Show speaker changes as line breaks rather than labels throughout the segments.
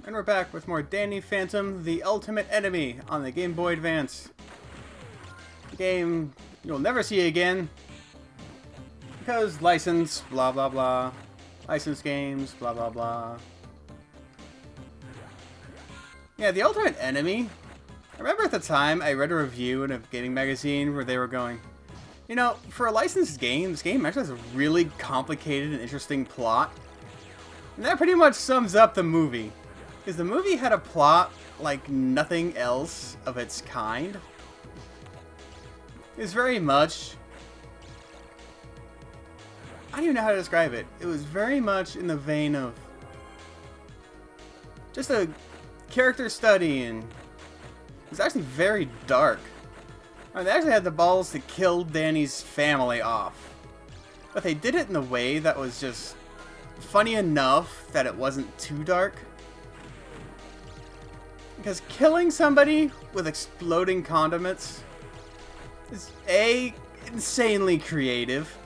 And we're back with more Danny Phantom, the Ultimate Enemy on the Game Boy Advance. A game you'll never see again. Because license, blah blah blah. License games, blah blah blah. Yeah, the Ultimate Enemy. I remember at the time I read a review in a gaming magazine where they were going, you know, for a licensed game, this game actually has a really complicated and interesting plot. And that pretty much sums up the movie. Because the movie had a plot like nothing else of its kind. It was very much... I don't even know how to describe it. It was very much in the vein of just a character study, and it was actually very dark. I mean, they actually had the balls to kill Danny's family off. But they did it in a way that was just funny enough that it wasn't too dark. Because killing somebody with exploding condiments is A, insanely creative,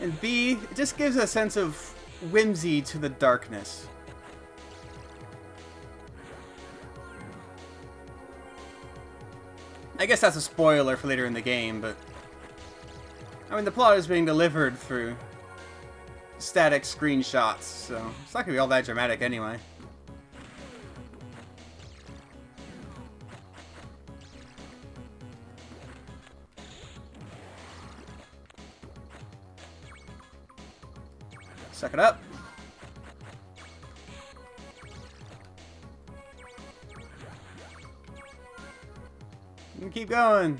and B, it just gives a sense of whimsy to the darkness. I guess that's a spoiler for later in the game, but I mean, the plot is being delivered through static screenshots, so it's not gonna be all that dramatic anyway. Suck it up. And keep going.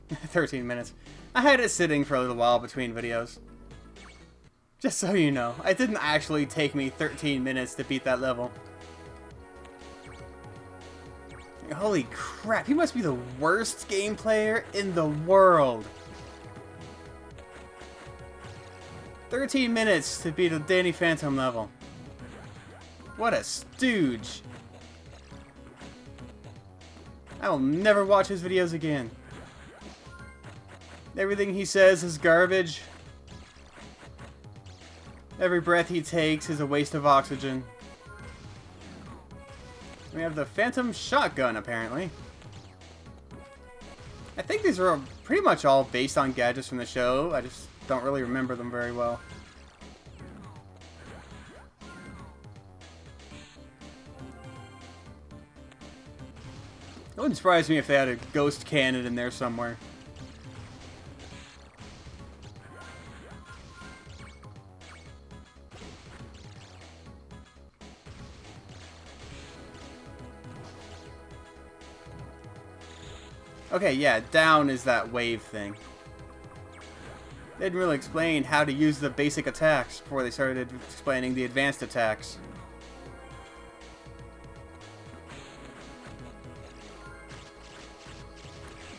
13 minutes. I had it sitting for a little while between videos. Just so you know, it didn't actually take me 13 minutes to beat that level. Holy crap, he must be the worst game player in the world. 13 minutes to beat a Danny Phantom level. What a stooge. I will never watch his videos again. Everything he says is garbage. Every breath he takes is a waste of oxygen. We have the Phantom Shotgun, apparently. I think these are pretty much all based on gadgets from the show. I just don't really remember them very well. It wouldn't surprise me if they had a ghost cannon in there somewhere. Okay, yeah, down is that wave thing. They didn't really explain how to use the basic attacks before they started explaining the advanced attacks.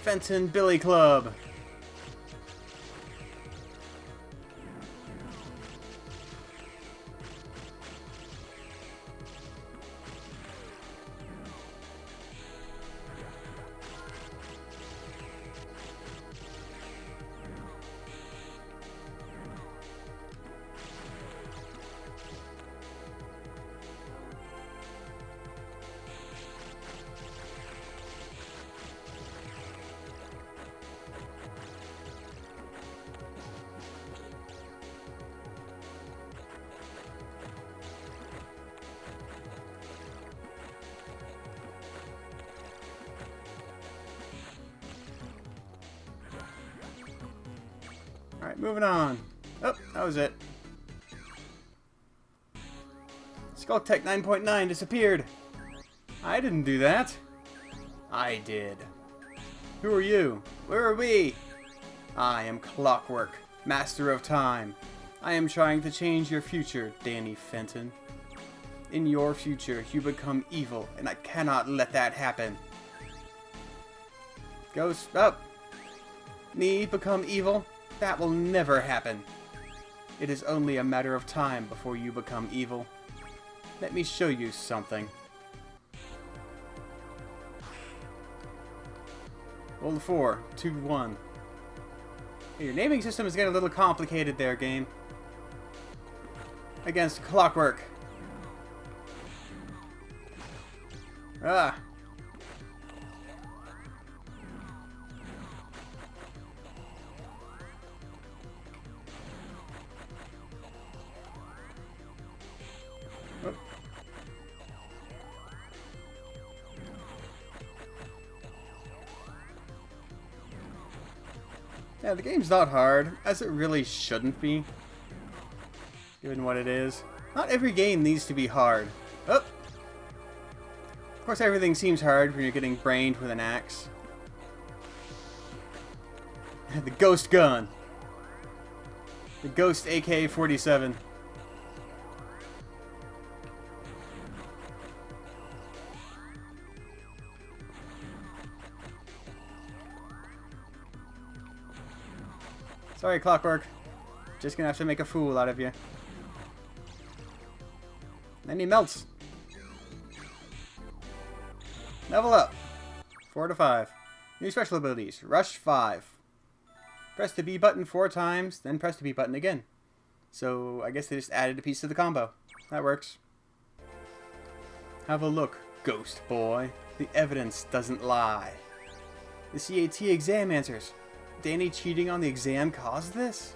Fenton Billy Club. Alright, moving on. Oh, that was it. Skulltech 9.9 disappeared. I didn't do that. I did. Who are you? Where are we? I am Clockwork, Master of Time. I am trying to change your future, Danny Phantom. In your future, you become evil, and I cannot let that happen. Ghost up. Me become evil? That will never happen. It is only a matter of time before you become evil. Let me show you something. Roll the 4, 2, 1. Hey, your naming system is getting a little complicated there, game. against clockwork. Ah. Oh. Yeah, the game's not hard, as it really shouldn't be, given what it is. Not every game needs to be hard. Oh! Of course, everything seems hard when you're getting brained with an axe. The ghost gun. The ghost AK-47. Sorry, Clockwork. Just gonna have to make a fool out of you. Then he melts. Level up. 4 to 5. New special abilities. Rush 5. Press the B button 4 times, then press the B button again. So, I guess they just added a piece to the combo. That works. Have a look, ghost boy. The evidence doesn't lie. The CAT exam answers. Danny cheating on the exam caused this?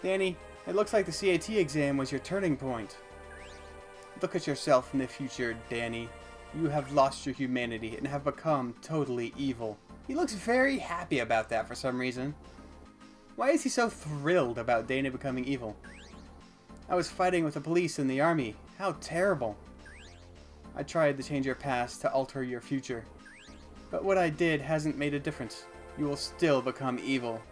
Danny, it looks like the CAT exam was your turning point. Look at yourself in the future, Danny. You have lost your humanity and have become totally evil. He looks very happy about that for some reason. Why is he so thrilled about Danny becoming evil? I was fighting with the police and the army. How terrible. I tried to change your past to alter your future. But what I did hasn't made a difference. You will still become evil.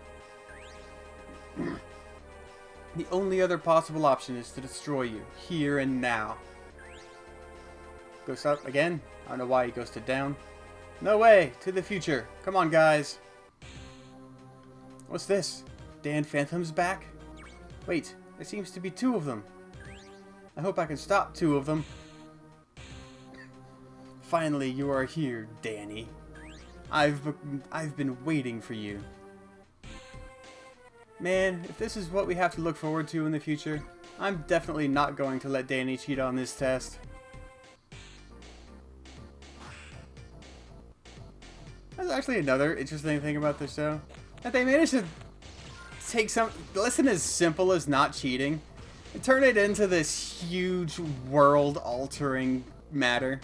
The only other possible option is to destroy you, here and now. Ghost up again? I don't know why he ghosted down. No way! To the future! Come on, guys! What's this? Dan Phantom's back? Wait, there seems to be 2 of them. I hope I can stop 2 of them. Finally, you are here, Danny. I've been waiting for you. Man, if this is what we have to look forward to in the future, I'm definitely not going to let Danny cheat on this test. That's actually another interesting thing about the show. That they managed to take listen as simple as not cheating and turn it into this huge world-altering matter.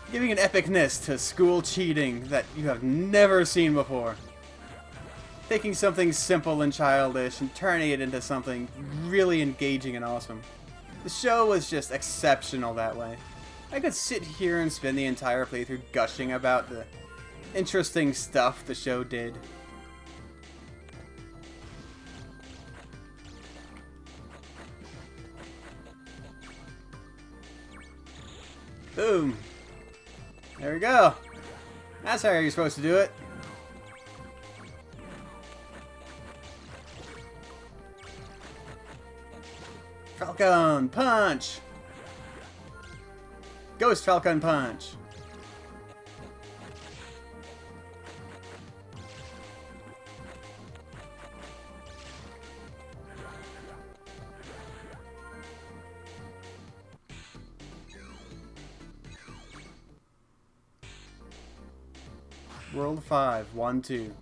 Giving an epicness to school cheating that you have never seen before. Taking something simple and childish and turning it into something really engaging and awesome. The show was just exceptional that way. I could sit here and spend the entire playthrough gushing about the interesting stuff the show did. Boom. There we go. That's how you're supposed to do it. Falcon Punch! Ghost Falcon Punch! World 5, 1, 2.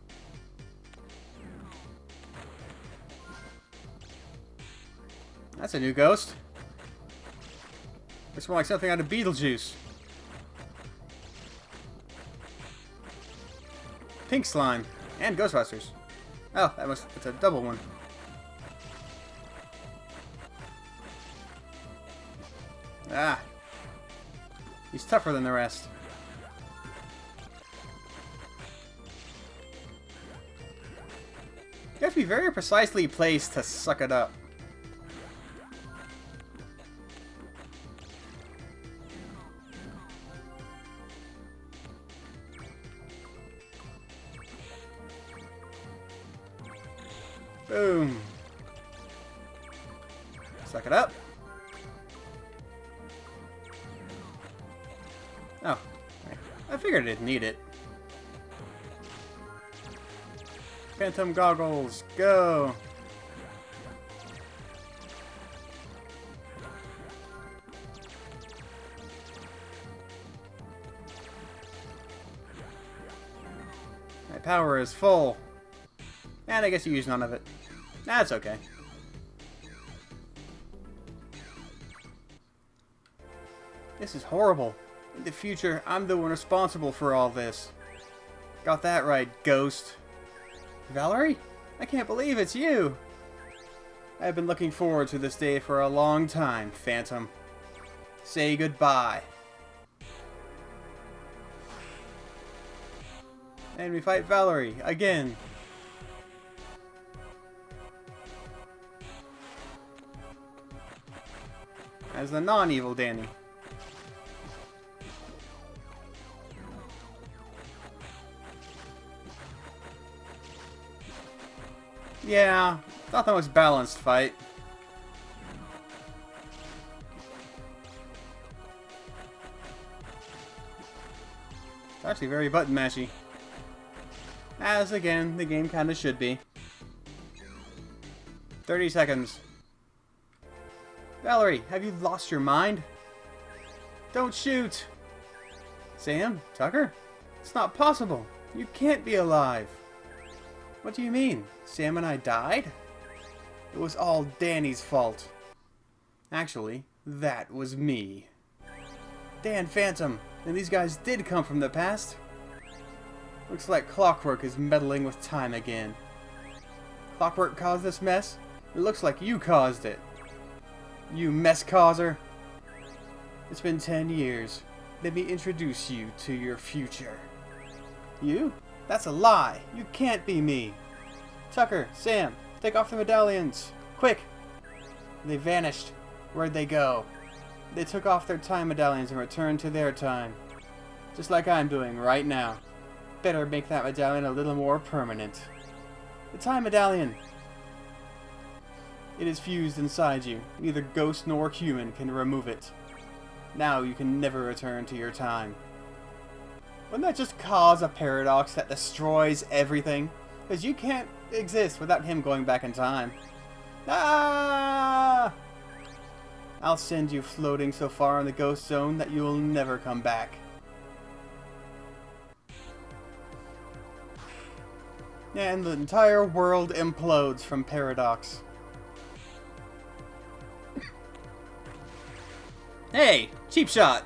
That's a new ghost. Looks more like something out of Beetlejuice. Pink slime. And Ghostbusters. Oh, it's a double one. Ah. He's tougher than the rest. You have to be very precisely placed to suck it up. Boom. Suck it up. Oh. I figured I didn't need it. Phantom goggles, go! power is full. And I guess you used none of it. That's okay. This is horrible. In the future, I'm the one responsible for all this. Got that right, Ghost. Valerie? I can't believe it's you! I've been looking forward to this day for a long time, Phantom. Say goodbye. And we fight Valerie, again. As the non-evil Danny. Yeah, not the most balanced fight. It's actually very button mashy. As again, the game kinda should be. 30 seconds. Valerie, have you lost your mind? Don't shoot! Sam? Tucker? It's not possible. You can't be alive. What do you mean? Sam and I died? It was all Danny's fault. Actually, that was me. Dan Phantom, and these guys did come from the past. Looks like Clockwork is meddling with time again. Clockwork caused this mess? It looks like you caused it. You mess causer. It's been 10 years. Let me introduce you to your future. You? That's a lie. You can't be me. Tucker, Sam, take off the medallions. Quick. They vanished. Where'd they go? They took off their time medallions and returned to their time. Just like I'm doing right now. Better make that medallion a little more permanent. The time medallion. It is fused inside you. Neither ghost nor human can remove it. Now you can never return to your time. Wouldn't that just cause a paradox that destroys everything? Because you can't exist without him going back in time. Ah! I'll send you floating so far in the ghost zone that you will never come back. And the entire world implodes from paradox. Hey! Cheap shot!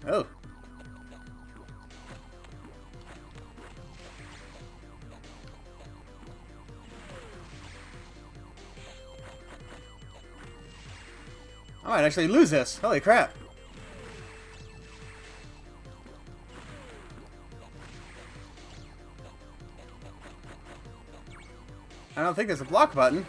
Oh. I might actually lose this. Holy crap. I don't think there's a block button.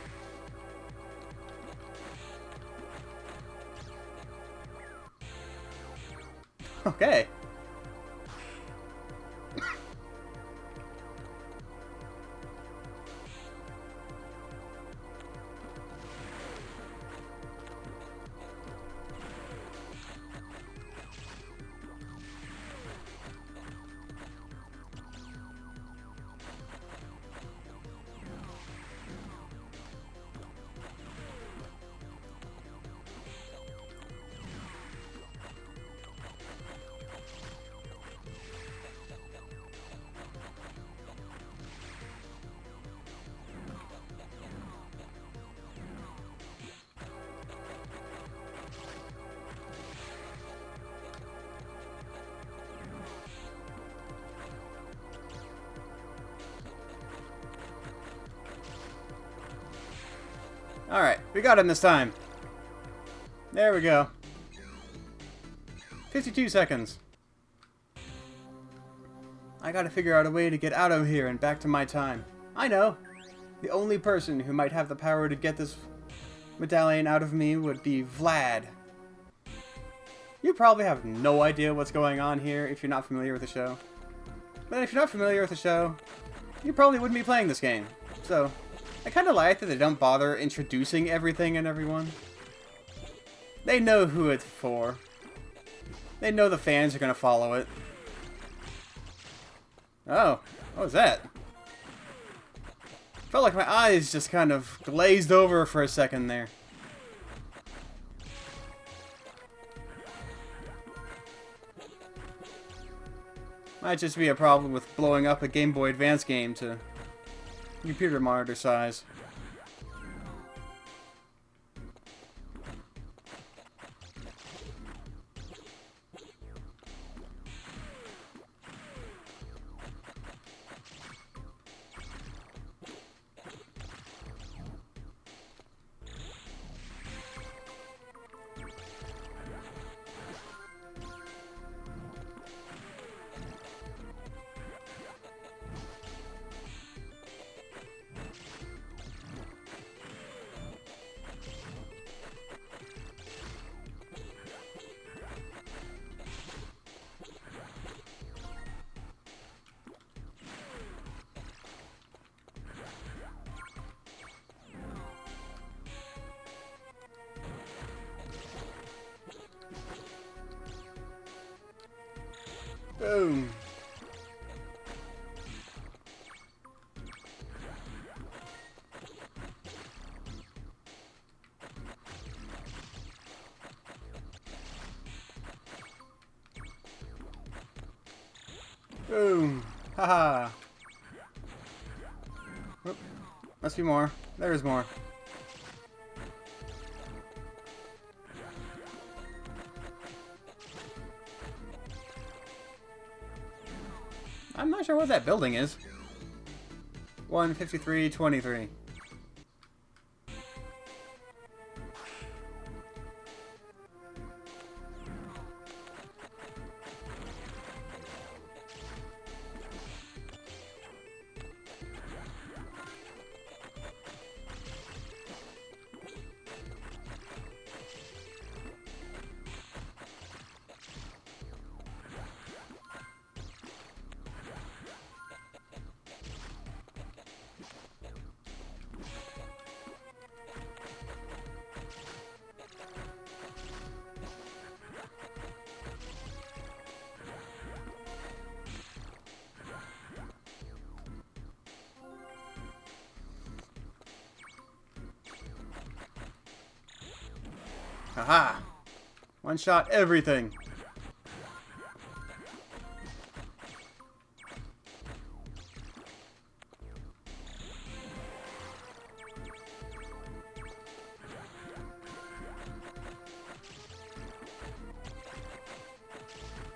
Okay. Alright, we got him this time. There we go. 52 seconds. I gotta figure out a way to get out of here and back to my time. I know! The only person who might have the power to get this medallion out of me would be Vlad. You probably have no idea what's going on here if you're not familiar with the show. But if you're not familiar with the show, you probably wouldn't be playing this game. So, I kind of like that they don't bother introducing everything and everyone. They know who it's for. They know the fans are going to follow it. Oh, what was that? Felt like my eyes just kind of glazed over for a second there. Might just be a problem with blowing up a Game Boy Advance game to computer monitor size. Boom. Boom. Haha. Oop. Must be more. There is more. I'm not sure what that building is. 153-23. Haha! One shot everything.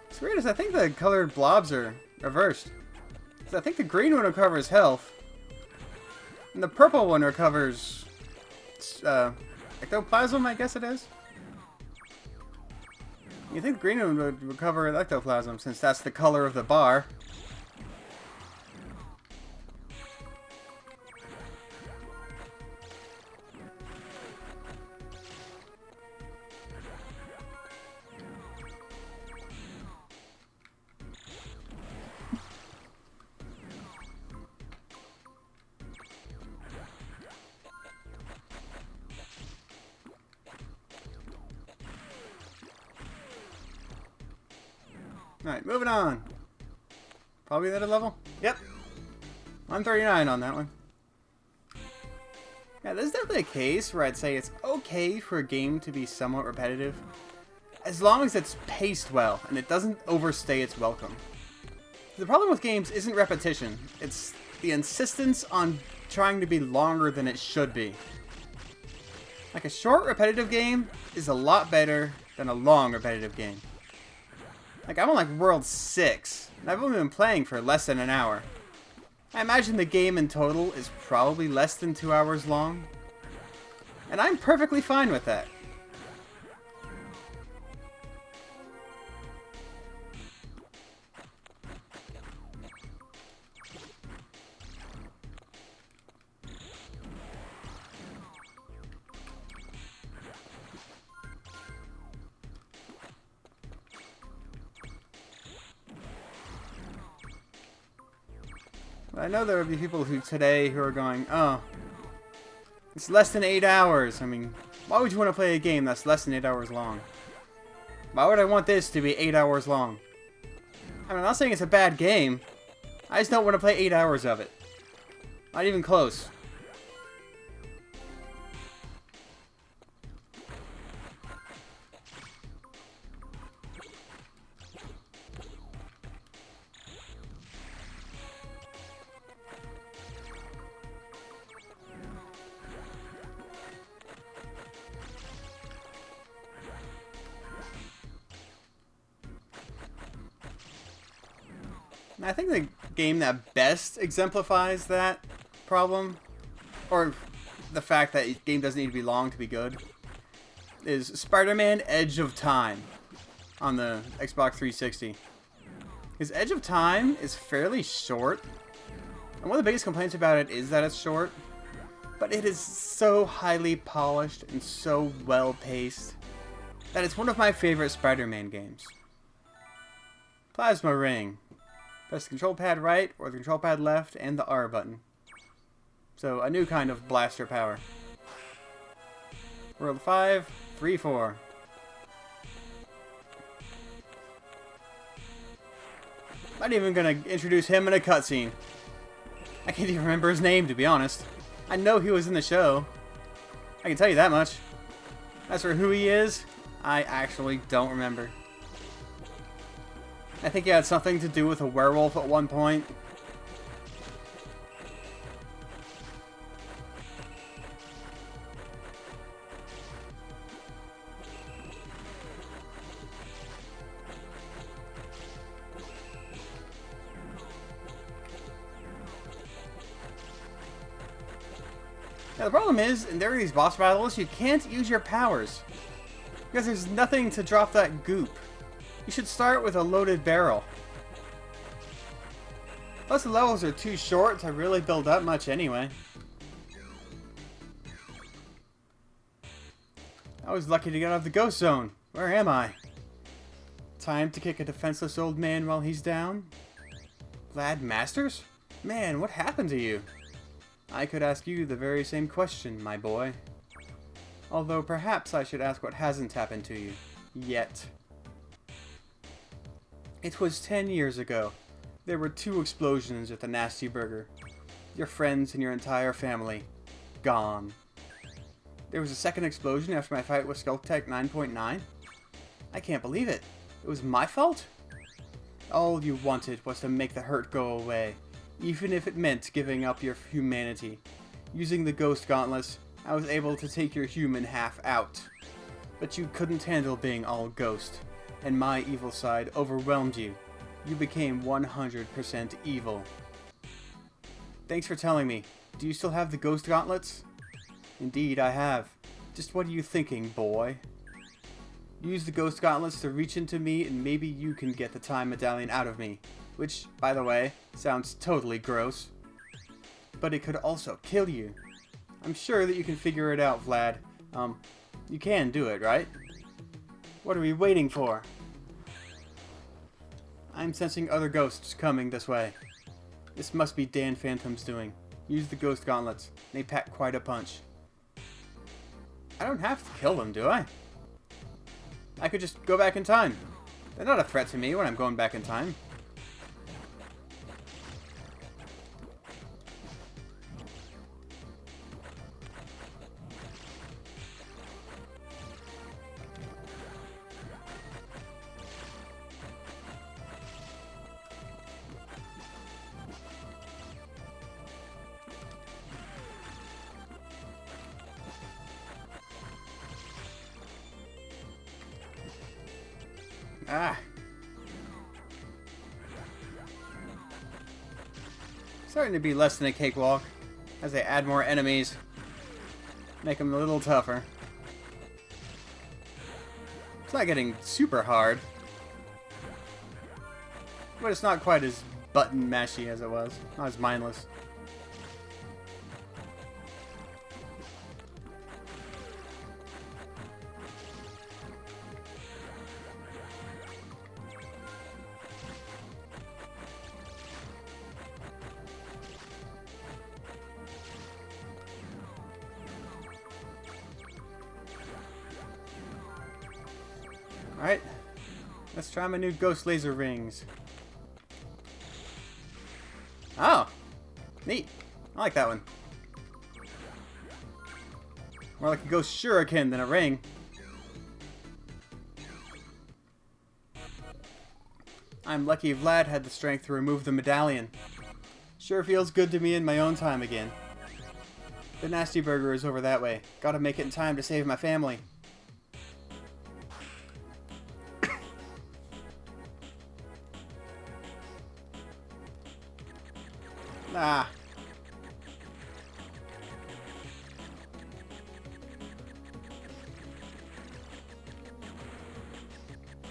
It's weird, is I think the colored blobs are reversed. So I think the green one recovers health, and the purple one recovers ectoplasm, I guess it is. You think the green one would recover ectoplasm, since that's the color of the bar. Alright, moving on. Probably another level? Yep. 139 on that one. Yeah, this is definitely a case where I'd say it's okay for a game to be somewhat repetitive, as long as it's paced well and it doesn't overstay its welcome. The problem with games isn't repetition, it's the insistence on trying to be longer than it should be. Like, a short repetitive game is a lot better than a long repetitive game. Like, I'm on like World 6, and I've only been playing for less than an hour. I imagine the game in total is probably less than 2 hours long. And I'm perfectly fine with that. I know there will be people who are going, oh, it's less than 8 hours. I mean, why would you want to play a game that's less than 8 hours long? Why would I want this to be 8 hours long? I mean, I'm not saying it's a bad game. I just don't want to play 8 hours of it. Not even close. I think the game that best exemplifies that problem, or the fact that a game doesn't need to be long to be good, is Spider-Man Edge of Time on the Xbox 360. His Edge of Time is fairly short, and one of the biggest complaints about it is that it's short, but it is so highly polished and so well-paced that it's one of my favorite Spider-Man games. Plasma Ring. Press the control pad right or the control pad left and the R button. So a new kind of blaster power. World 5, 3, 4. Not even gonna introduce him in a cutscene. I can't even remember his name, to be honest. I know he was in the show. I can tell you that much. As for who he is, I actually don't remember. I think he had something to do with a werewolf at one point. Now the problem is, in there are these boss battles, you can't use your powers. Because there's nothing to drop that goop. You should start with a loaded barrel. Plus the levels are too short to really build up much anyway. I was lucky to get out of the ghost zone. Where am I? Time to kick a defenseless old man while he's down? Vlad Masters? Man, what happened to you? I could ask you the very same question, my boy. Although perhaps I should ask what hasn't happened to you. Yet. It was 10 years ago. There were 2 explosions at the Nasty Burger. Your friends and your entire family. Gone. There was a second explosion after my fight with Skulltech 9.9? I can't believe it. It was my fault? All you wanted was to make the hurt go away, even if it meant giving up your humanity. Using the Ghost Gauntlets, I was able to take your human half out. But you couldn't handle being all ghost, and my evil side overwhelmed you. You became 100% evil. Thanks for telling me. Do you still have the Ghost Gauntlets? Indeed, I have. Just what are you thinking, boy? Use the Ghost Gauntlets to reach into me and maybe you can get the Time Medallion out of me. Which, by the way, sounds totally gross. But it could also kill you. I'm sure that you can figure it out, Vlad. You can do it, right? What are we waiting for? I'm sensing other ghosts coming this way. This must be Dan Phantom's doing. Use the Ghost Gauntlets. They pack quite a punch. I don't have to kill them, do I? I could just go back in time. They're not a threat to me when I'm going back in time. Ah. Starting to be less than a cakewalk as they add more enemies. Make them a little tougher. It's not getting super hard. But it's not quite as button mashy as it was. Not as mindless. Alright, let's try my new ghost laser rings. Oh, neat. I like that one. More like a ghost shuriken than a ring. I'm lucky Vlad had the strength to remove the medallion. Sure feels good to me in my own time again. The Nasty Burger is over that way. Gotta make it in time to save my family. Ah.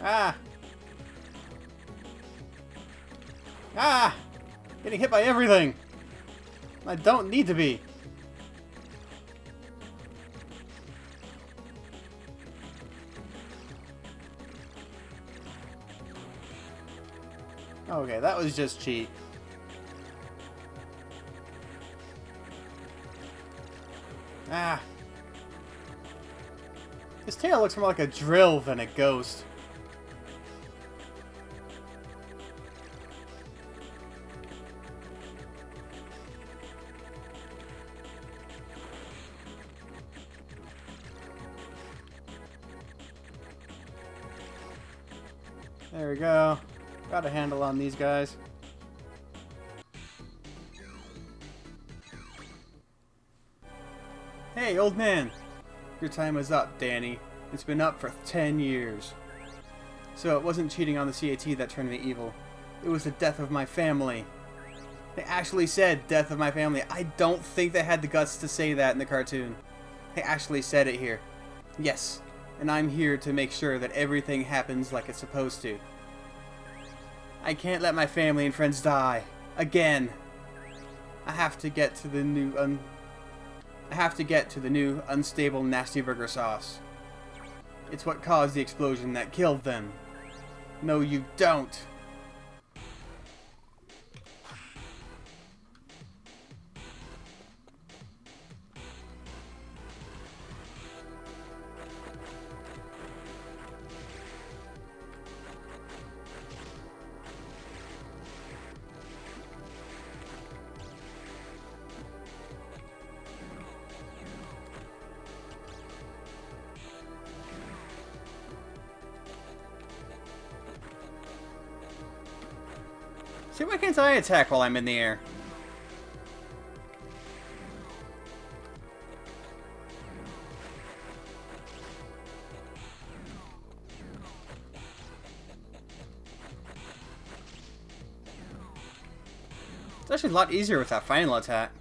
Ah. Ah! Getting hit by everything! I don't need to be. Okay, that was just cheat. Ah. His tail looks more like a drill than a ghost. There we go. Got a handle on these guys. Hey, old man. Your time is up, Danny. It's been up for 10 years. So it wasn't cheating on the CAT that turned me evil. It was the death of my family. They actually said death of my family. I don't think they had the guts to say that in the cartoon. They actually said it here. Yes, and I'm here to make sure that everything happens like it's supposed to. I can't let my family and friends die. Again. I have to get to the new unstable nasty burger sauce. It's what caused the explosion that killed them. No, you don't. See, why can't I attack while I'm in the air? It's actually a lot easier with that final attack.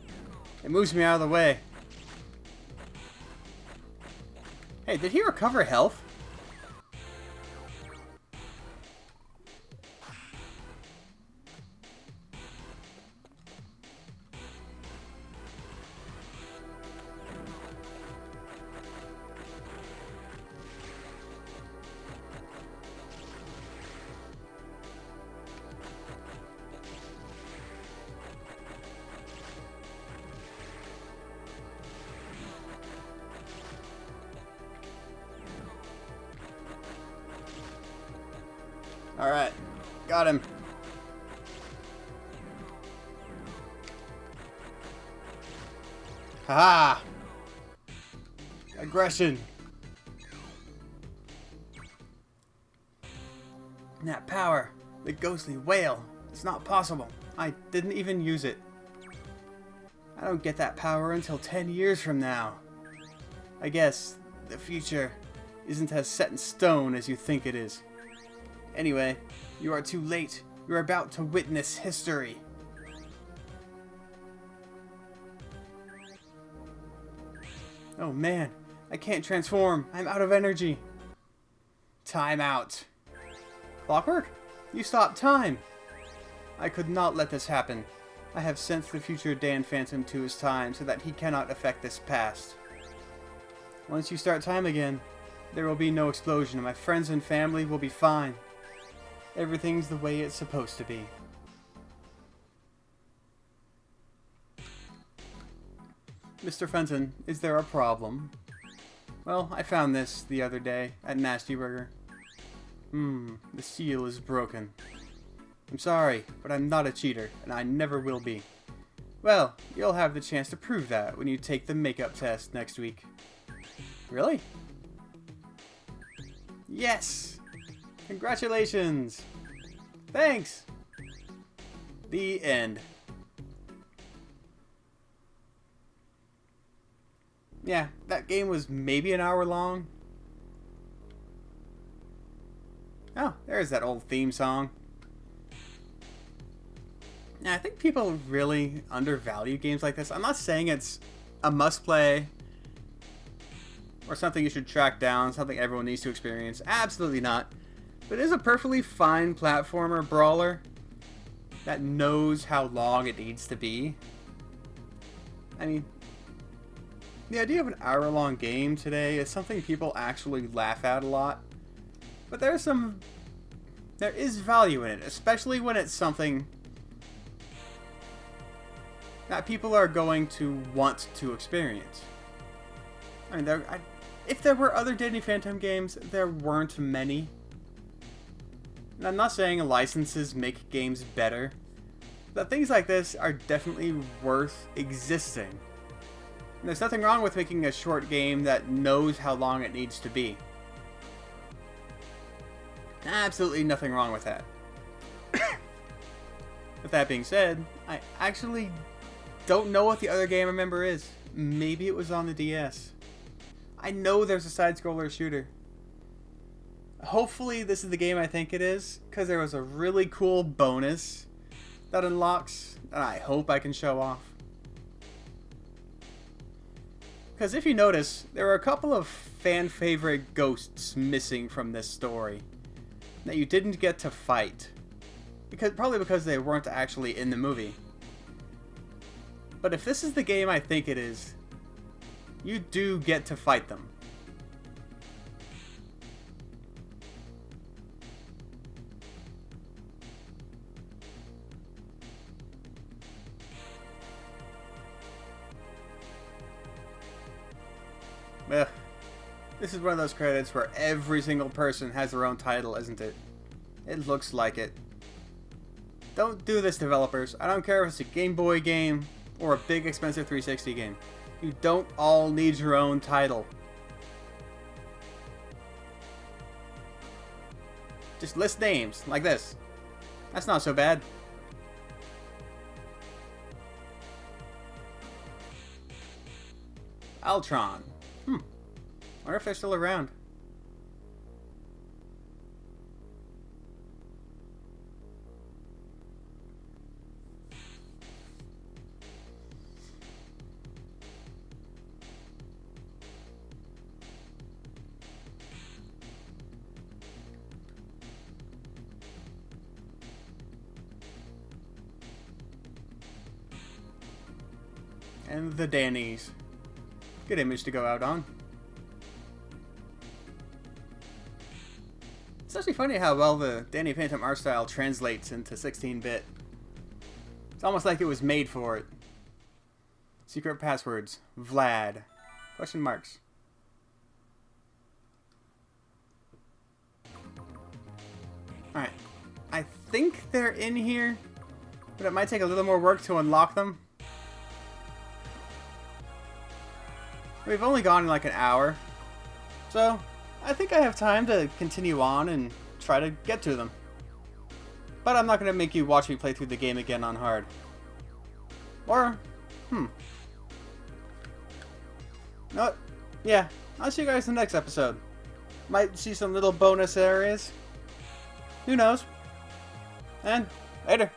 It moves me out of the way. Hey, did he recover health? Alright, got him. Haha! Aggression. That power, the ghostly wail. It's not possible. I didn't even use it. I don't get that power until 10 years from now. I guess the future isn't as set in stone as you think it is. Anyway, you are too late. You're about to witness history. Oh man, I can't transform. I'm out of energy. Time out. Clockwork? You stopped time. I could not let this happen. I have sent the future Dan Phantom to his time so that he cannot affect this past. Once you start time again, there will be no explosion and my friends and family will be fine. Everything's the way it's supposed to be. Mr. Fenton, is there a problem? Well, I found this the other day at Nasty Burger. The seal is broken. I'm sorry, but I'm not a cheater, and I never will be. Well, you'll have the chance to prove that when you take the makeup test next week. Really? Yes! Congratulations! Thanks! The end. Yeah, that game was maybe an hour long. Oh, there's that old theme song. Yeah, I think people really undervalue games like this. I'm not saying it's a must-play or something you should track down, something everyone needs to experience. Absolutely not. But it is a perfectly fine platformer brawler that knows how long it needs to be. I mean, the idea of an hour-long game today is something people actually laugh at a lot. But there is value in it, especially when it's something that people are going to want to experience. I mean, if there were other Danny Phantom games, there weren't many. And I'm not saying licenses make games better, but things like this are definitely worth existing. And there's nothing wrong with making a short game that knows how long it needs to be. Absolutely nothing wrong with that. With that being said, I actually don't know what the other game I remember is. Maybe it was on the DS. I know there's a side-scroller shooter. Hopefully this is the game I think it is, because there was a really cool bonus that unlocks, and I hope I can show off. Because if you notice, there are a couple of fan-favorite ghosts missing from this story that you didn't get to fight. Probably because they weren't actually in the movie. But if this is the game I think it is, you do get to fight them. Ugh. This is one of those credits where every single person has their own title, isn't it? It looks like it. Don't do this, developers. I don't care if it's a Game Boy game or a big expensive 360 game. You don't all need your own title. Just list names, like this. That's not so bad. Altron. Wonder if they're still around. And the Dannies. Good image to go out on. It's actually funny how well the Danny Phantom art style translates into 16-bit. It's almost like it was made for it. Secret passwords. Vlad. Question marks. Alright. I think they're in here, but it might take a little more work to unlock them. We've only gone in like an hour, so I think I have time to continue on and try to get to them. But I'm not going to make you watch me play through the game again on hard. Or, no, yeah, I'll see you guys in the next episode. Might see some little bonus areas. Who knows? And later.